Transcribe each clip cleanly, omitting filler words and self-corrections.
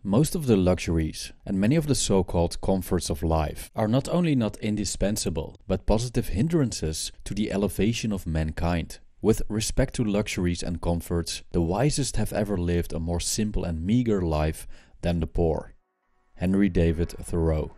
Most of the luxuries and many of the so-called comforts of life are not only not indispensable, but positive hindrances to the elevation of mankind. With respect to luxuries and comforts, the wisest have ever lived a more simple and meager life than the poor. Henry David Thoreau.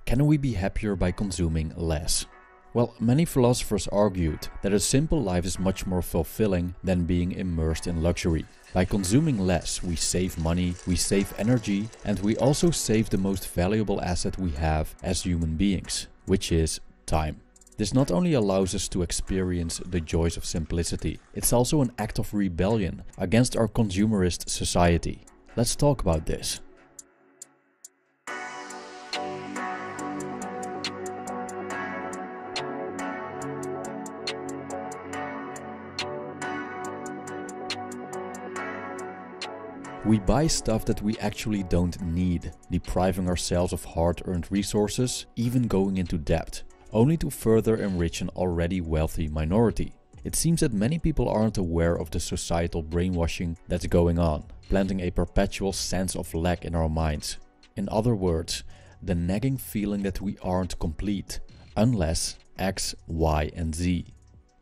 Can we be happier by consuming less? Well, many philosophers argued that a simple life is much more fulfilling than being immersed in luxury. By consuming less, we save money, we save energy, and we also save the most valuable asset we have as human beings, which is time. This not only allows us to experience the joys of simplicity, it's also an act of rebellion against our consumerist society. Let's talk about this. We buy stuff that we actually don't need, depriving ourselves of hard-earned resources, even going into debt, only to further enrich an already wealthy minority. It seems that many people aren't aware of the societal brainwashing that's going on, planting a perpetual sense of lack in our minds. In other words, the nagging feeling that we aren't complete, unless X, Y, and Z.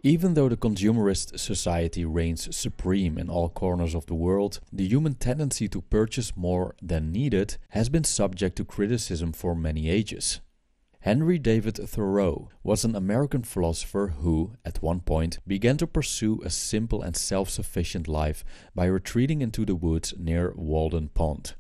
Even though the consumerist society reigns supreme in all corners of the world, the human tendency to purchase more than needed has been subject to criticism for many ages. Henry David Thoreau was an American philosopher who, at one point, began to pursue a simple and self-sufficient life by retreating into the woods near Walden Pond.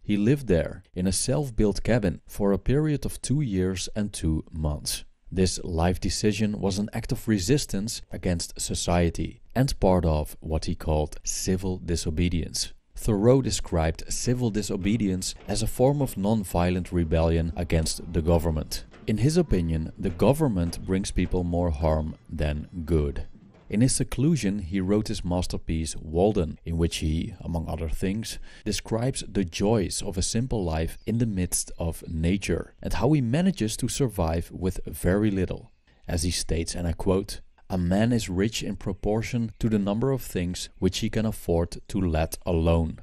He lived there in a self-built cabin for a period of 2 years and 2 months. This life decision was an act of resistance against society and part of what he called civil disobedience. Thoreau described civil disobedience as a form of non-violent rebellion against the government. In his opinion, the government brings people more harm than good. In his seclusion, he wrote his masterpiece Walden, in which he, among other things, describes the joys of a simple life in the midst of nature and how he manages to survive with very little. As he states, and I quote, "A man is rich in proportion to the number of things which he can afford to let alone."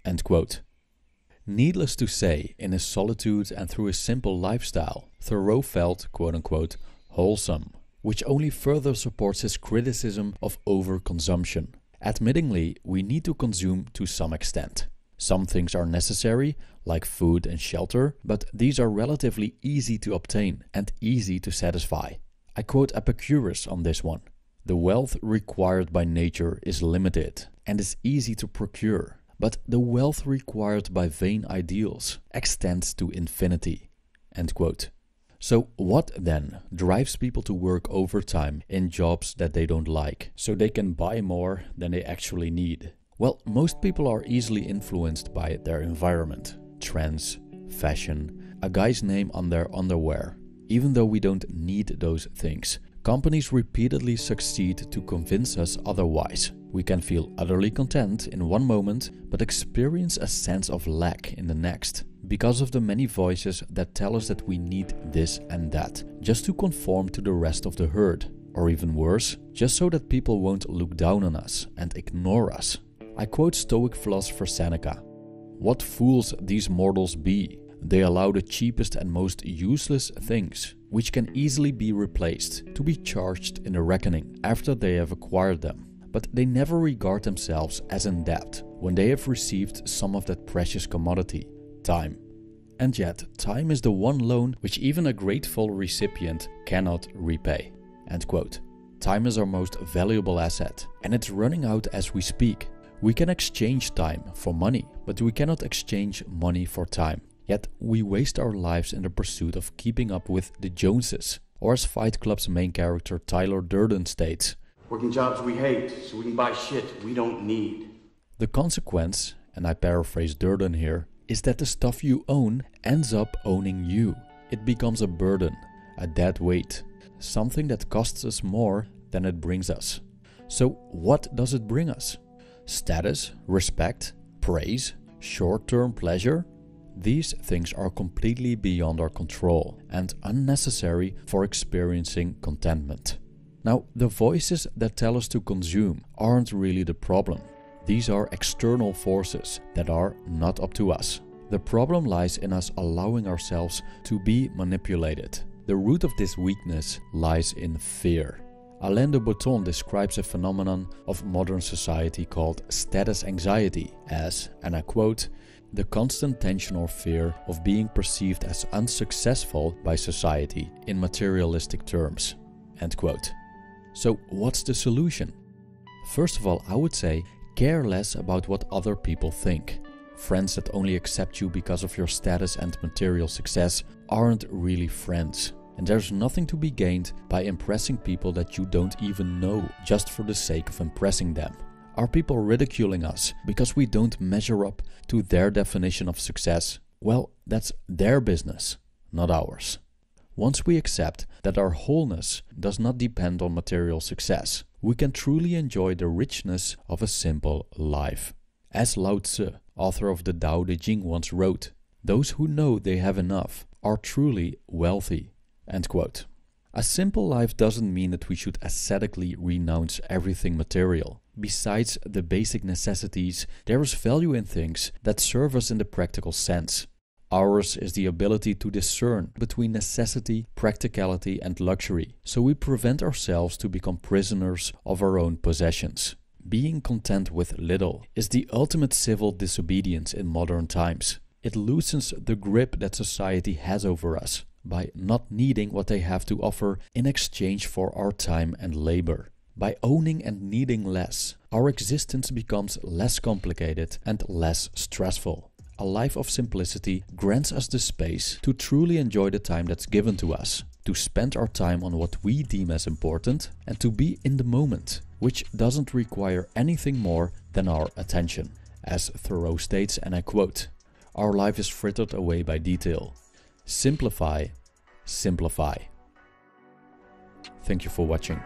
End quote. Needless to say, in his solitude and through his simple lifestyle, Thoreau felt, quote-unquote, wholesome, which only further supports his criticism of overconsumption. Admittingly, we need to consume to some extent. Some things are necessary, like food and shelter, but these are relatively easy to obtain and easy to satisfy. I quote Epicurus on this one. "The wealth required by nature is limited and is easy to procure, but the wealth required by vain ideals extends to infinity." End quote. So what then drives people to work overtime in jobs that they don't like, so they can buy more than they actually need? Well, most people are easily influenced by their environment, trends, fashion, a guy's name on their underwear. Even though we don't need those things, companies repeatedly succeed to convince us otherwise. We can feel utterly content in one moment, but experience a sense of lack in the next, because of the many voices that tell us that we need this and that, just to conform to the rest of the herd. Or even worse, just so that people won't look down on us and ignore us. I quote Stoic philosopher Seneca, "What fools these mortals be! They allow the cheapest and most useless things, which can easily be replaced, to be charged in the reckoning after they have acquired them. But they never regard themselves as in debt when they have received some of that precious commodity, time. And yet, time is the one loan which even a grateful recipient cannot repay." End quote. Time is our most valuable asset, and it's running out as we speak. We can exchange time for money, but we cannot exchange money for time. Yet we waste our lives in the pursuit of keeping up with the Joneses, or as Fight Club's main character Tyler Durden states, "Working jobs we hate so we can buy shit we don't need." The consequence, and I paraphrase Durden here, is that the stuff you own ends up owning you. It becomes a burden, a dead weight, something that costs us more than it brings us. So what does it bring us? Status, respect, praise, short-term pleasure? These things are completely beyond our control and unnecessary for experiencing contentment. Now, the voices that tell us to consume aren't really the problem. These are external forces that are not up to us. The problem lies in us allowing ourselves to be manipulated. The root of this weakness lies in fear. Alain de Botton describes a phenomenon of modern society called status anxiety as, and I quote, "the constant tension or fear of being perceived as unsuccessful by society in materialistic terms." End quote. So what's the solution? First of all, I would say care less about what other people think. Friends that only accept you because of your status and material success aren't really friends. And there's nothing to be gained by impressing people that you don't even know just for the sake of impressing them. Are people ridiculing us because we don't measure up to their definition of success? Well, that's their business, not ours. Once we accept that our wholeness does not depend on material success, we can truly enjoy the richness of a simple life. As Lao Tzu, author of the Tao Te Ching, once wrote, "Those who know they have enough are truly wealthy." End quote. A simple life doesn't mean that we should ascetically renounce everything material. Besides the basic necessities, there is value in things that serve us in the practical sense. Ours is the ability to discern between necessity, practicality, and luxury, so we prevent ourselves to become prisoners of our own possessions. Being content with little is the ultimate civil disobedience in modern times. It loosens the grip that society has over us by not needing what they have to offer in exchange for our time and labor. By owning and needing less, our existence becomes less complicated and less stressful. A life of simplicity grants us the space to truly enjoy the time that's given to us, to spend our time on what we deem as important, and to be in the moment, which doesn't require anything more than our attention. As Thoreau states, and I quote, "Our life is frittered away by detail. Simplify, simplify." Thank you for watching.